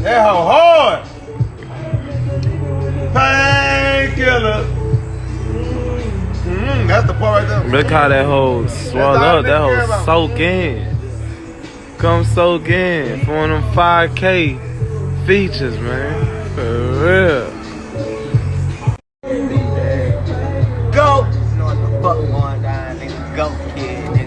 That hoe hard. Painkiller. That's the part right there. Look how that hoe swell up. That hoe soak in. Come soak in for one of them 5K features, man. For real. Go! You know what the fuck going down, nigga? Go, kid.